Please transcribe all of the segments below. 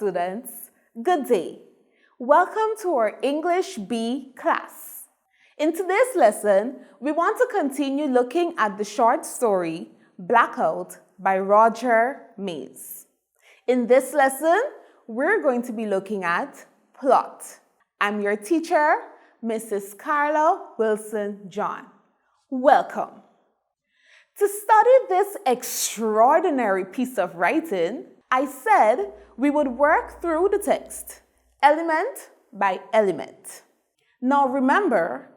students, good day. Welcome to our English B class. In today's lesson, we want to continue looking at the short story Blackout by Roger Mays. In this lesson, we're going to be looking at plot. I'm your teacher, Mrs. Carla Wilson John. Welcome. To study this extraordinary piece of writing, I said we would work through the text, element by element. Now remember,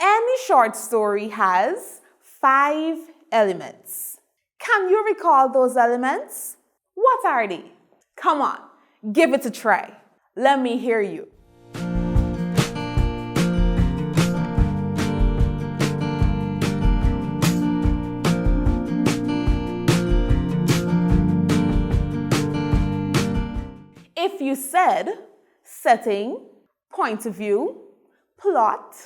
any short story has 5 elements. Can you recall those elements? What are they? Come on, give it a try. Let me hear you. If you said setting, point of view, plot,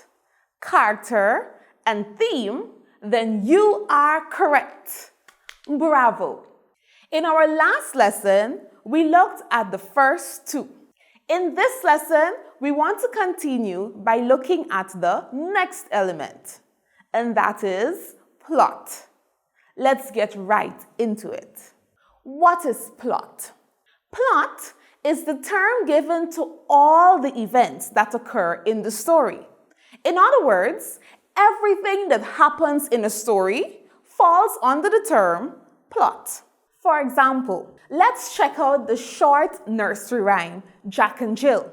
character, and theme, then you are correct. Bravo! In our last lesson, we looked at the first 2. In this lesson, we want to continue by looking at the next element, and that is plot. Let's get right into it. What is plot? Plot is the term given to all the events that occur in the story. In other words, everything that happens in a story falls under the term plot. For example, let's check out the short nursery rhyme, Jack and Jill.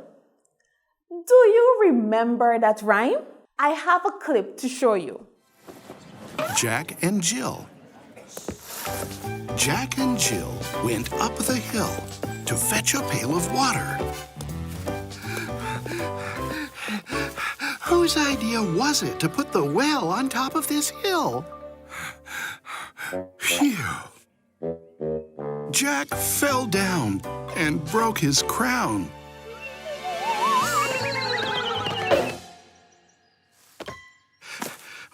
Do you remember that rhyme? I have a clip to show you. Jack and Jill. Jack and Jill went up the hill to fetch a pail of water. Whose idea was it to put the well on top of this hill? Phew! Jack fell down and broke his crown.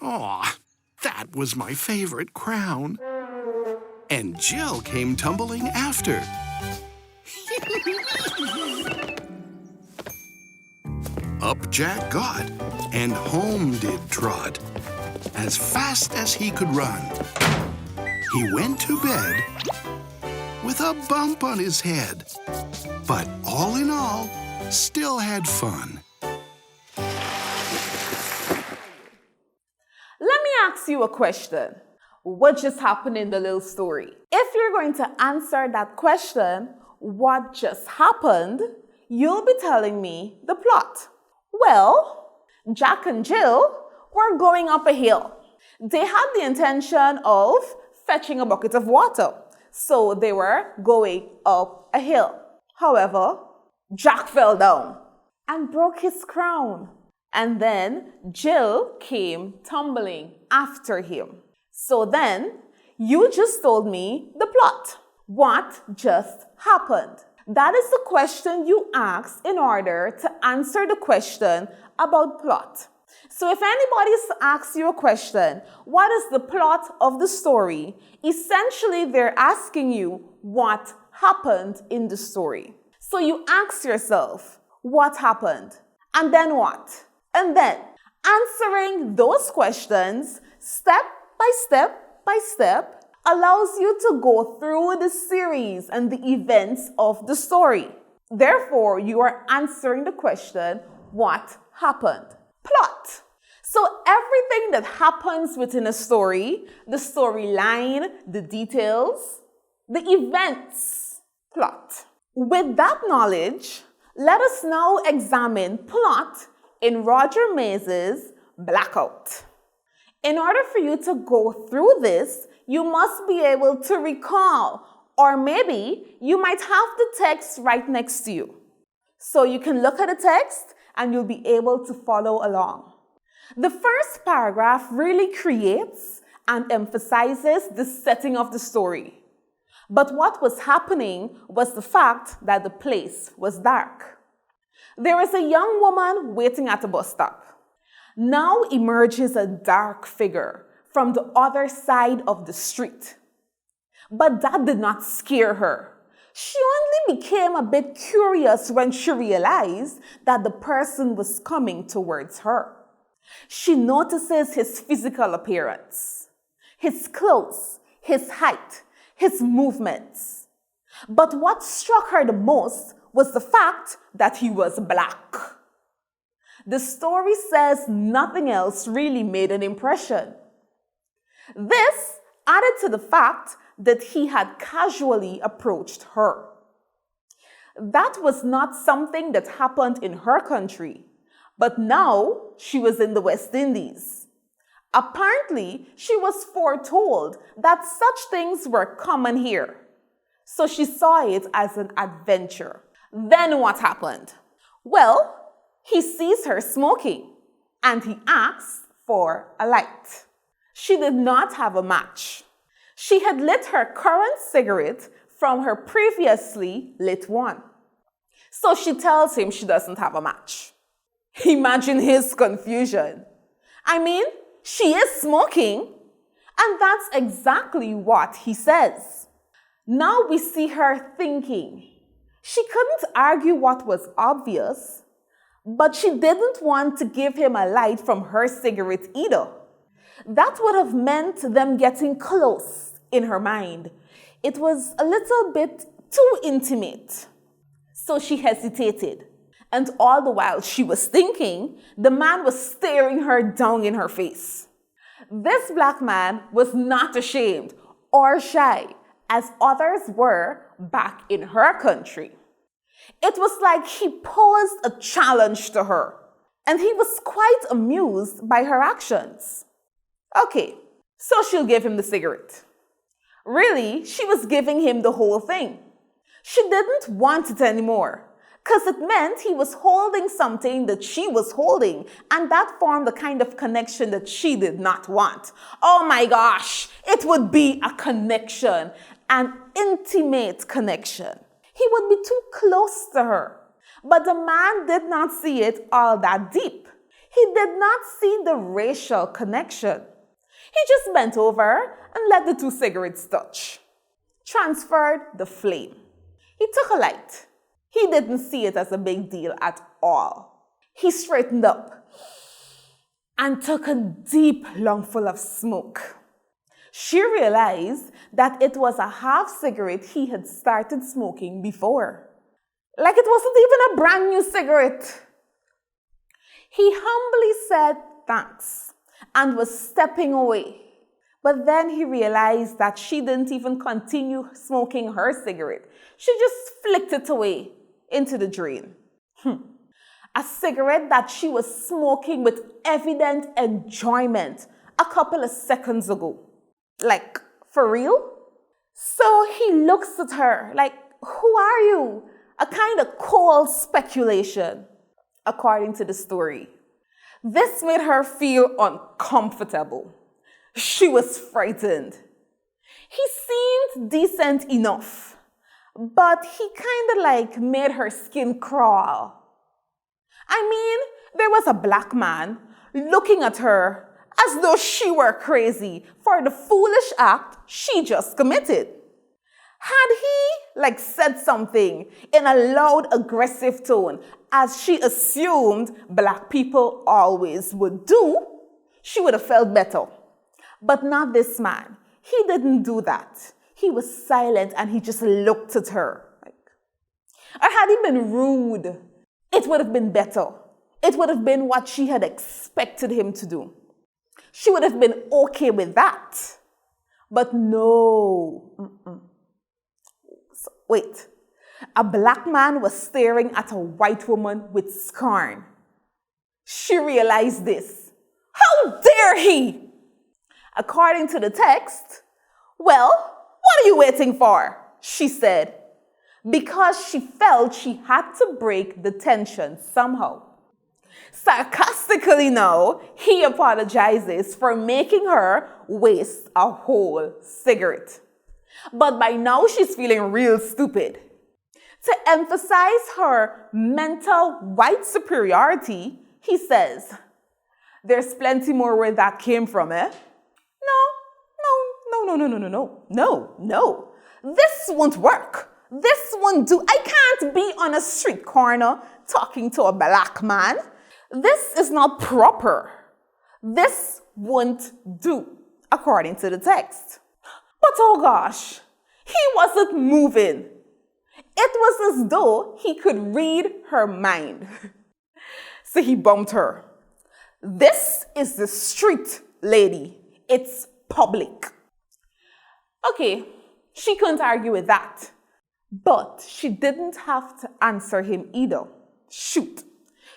Aw, that was my favorite crown. And Jill came tumbling after. Up Jack got, and home did trot, as fast as he could run. He went to bed with a bump on his head, but all in all, still had fun. Let me ask you a question. What just happened in the little story? If you're going to answer that question, what just happened, you'll be telling me the plot. Well, Jack and Jill were going up a hill. They had the intention of fetching a bucket of water, so they were going up a hill. However, Jack fell down and broke his crown, and then Jill came tumbling after him. So then, you just told me the plot. What just happened? That is the question you ask in order to answer the question about plot. So if anybody asks you a question, what is the plot of the story? Essentially, they're asking you what happened in the story. So you ask yourself, what happened? And then what? And then answering those questions step by step allows you to go through the series and the events of the story. Therefore, you are answering the question, what happened? Plot. So everything that happens within a story, the storyline, the details, the events, plot. With that knowledge, let us now examine plot in Roger Mays' Blackout. In order for you to go through this, you must be able to recall, or maybe you might have the text right next to you. So you can look at the text and you'll be able to follow along. The first paragraph really creates and emphasizes the setting of the story. But what was happening was the fact that the place was dark. There is a young woman waiting at a bus stop. Now emerges a dark figure from the other side of the street. But that did not scare her. She only became a bit curious when she realized that the person was coming towards her. She notices his physical appearance, his clothes, his height, his movements. But what struck her the most was the fact that he was black. The story says nothing else really made an impression. This added to the fact that he had casually approached her. That was not something that happened in her country, but now she was in the West Indies. Apparently, she was foretold that such things were common here, so she saw it as an adventure. Then what happened? Well, he sees her smoking and he asks for a light. She did not have a match. She had lit her current cigarette from her previously lit one. So she tells him she doesn't have a match. Imagine his confusion. I mean, she is smoking, and that's exactly what he says. Now we see her thinking. She couldn't argue what was obvious, but she didn't want to give him a light from her cigarette either. That would have meant them getting close in her mind. It was a little bit too intimate. So she hesitated. And all the while she was thinking, the man was staring her down in her face. This black man was not ashamed or shy, as others were back in her country. It was like he posed a challenge to her, and he was quite amused by her actions. Okay, so she'll give him the cigarette. Really, she was giving him the whole thing. She didn't want it anymore, because it meant he was holding something that she was holding, and that formed the kind of connection that she did not want. Oh my gosh, it would be a connection, an intimate connection. He would be too close to her. But the man did not see it all that deep. He did not see the racial connection. He just bent over and let the two cigarettes touch. Transferred the flame. He took a light. He didn't see it as a big deal at all. He straightened up and took a deep lungful of smoke. She realized that it was a half cigarette he had started smoking before. Like it wasn't even a brand new cigarette. He humbly said thanks and was stepping away. But then he realized that she didn't even continue smoking her cigarette. She just flicked it away into the drain. A cigarette that she was smoking with evident enjoyment a couple of seconds ago. Like, for real? So he looks at her like, who are you? A kind of cold speculation, according to the story. This made her feel uncomfortable. She was frightened. He seemed decent enough, but he kind of like made her skin crawl. I mean, there was a black man looking at her as though she were crazy for the foolish act she just committed. Had he said something in a loud, aggressive tone, as she assumed black people always would do, she would have felt better. But not this man. He didn't do that. He was silent and he just looked at her. Or had he been rude, it would have been better. It would have been what she had expected him to do. She would have been okay with that. But no. Wait. A black man was staring at a white woman with scorn. She realized this. How dare he? According to the text, well, what are you waiting for? She said, because she felt she had to break the tension somehow. Sarcastically now, he apologizes for making her waste a whole cigarette. But by now, she's feeling real stupid. To emphasize her mental white superiority, he says, there's plenty more where that came from, eh? No. This won't work. This won't do. I can't be on a street corner talking to a black man. This is not proper. This won't do, according to the text. But oh gosh, he wasn't moving. It was as though he could read her mind. So he bumped her. This is the street, lady. It's public. Okay, she couldn't argue with that. But she didn't have to answer him either. Shoot.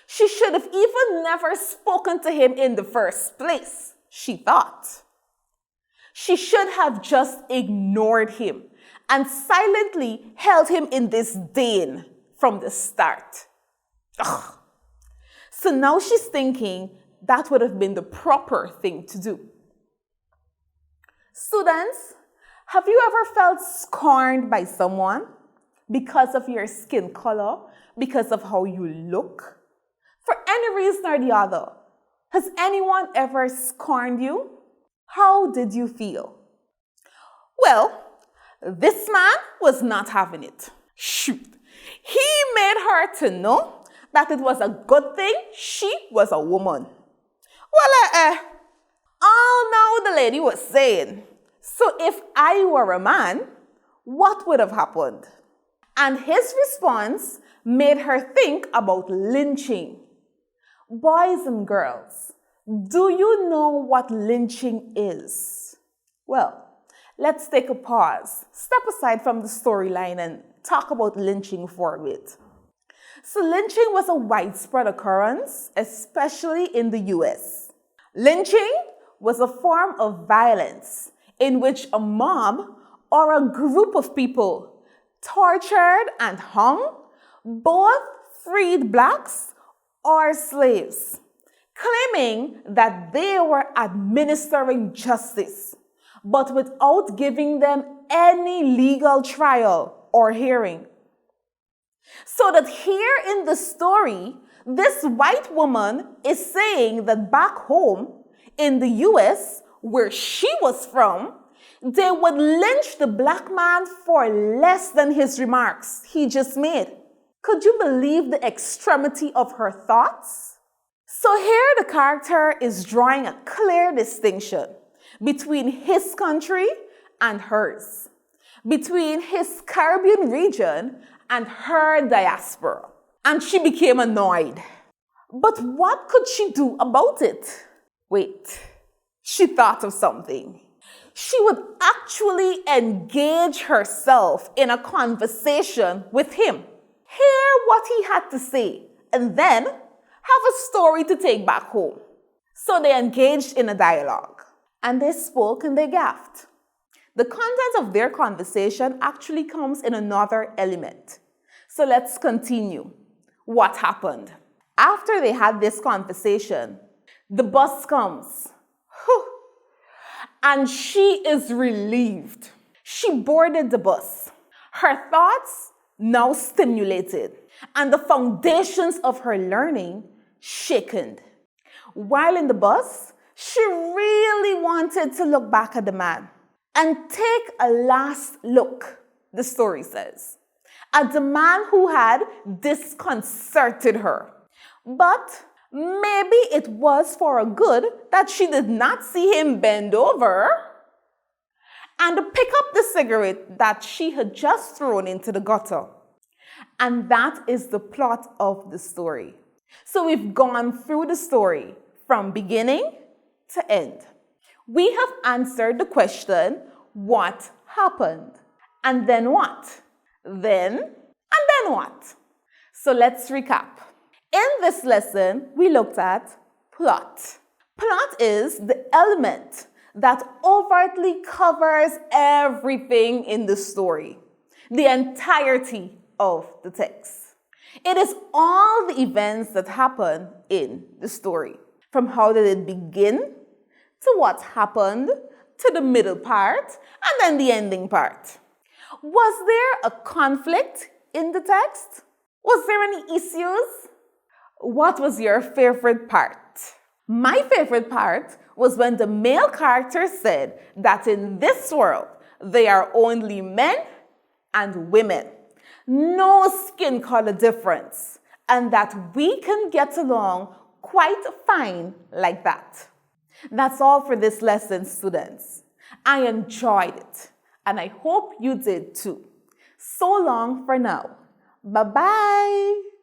She should have even never spoken to him in the first place, she thought. She should have just ignored him and silently held him in disdain from the start. Ugh. So now she's thinking that would have been the proper thing to do. Students, have you ever felt scorned by someone because of your skin color, because of how you look? For any reason or the other, has anyone ever scorned you? How did you feel? Well, this man was not having it. Shoot. He made her to know that it was a good thing she was a woman. Well, all now the lady was saying, so if I were a man, what would have happened? And his response made her think about lynching. Boys and girls, do you know what lynching is? Well, let's take a pause, step aside from the storyline and talk about lynching for a bit. So lynching was a widespread occurrence, especially in the US. Lynching was a form of violence in which a mob or a group of people tortured and hung both freed blacks or slaves, claiming that they were administering justice, but without giving them any legal trial or hearing. So that here in the story, this white woman is saying that back home in the US, where she was from, they would lynch the black man for less than his remarks he just made. Could you believe the extremity of her thoughts? So here the character is drawing a clear distinction between his country and hers, between his Caribbean region and her diaspora. And she became annoyed. But what could she do about it? Wait, she thought of something. She would actually engage herself in a conversation with him, hear what he had to say, and then have a story to take back home. So they engaged in a dialogue, and they spoke and they gaffed. The content of their conversation actually comes in another element. So let's continue. What happened? After they had this conversation, the bus comes. Whew. And she is relieved. She boarded the bus. Her thoughts now stimulated, and the foundations of her learning shaken. While in the bus, she really wanted to look back at the man and take a last look, the story says, at the man who had disconcerted her. But maybe it was for a good that she did not see him bend over and pick up the cigarette that she had just thrown into the gutter. And that is the plot of the story. So we've gone through the story from beginning to end. We have answered the question, what happened? And then what? Then, and then what? So let's recap. In this lesson, we looked at plot. Plot is the element that overtly covers everything in the story, the entirety of the text. It is all the events that happen in the story, from how did it begin, to what happened, to the middle part, and then the ending part. Was there a conflict in the text? Was there any issues? What was your favorite part? My favorite part was when the male character said that in this world, they are only men and women. no skin color difference, and that we can get along quite fine like that. That's all for this lesson, students. I enjoyed it, and I hope you did too. So long for now. Bye-bye.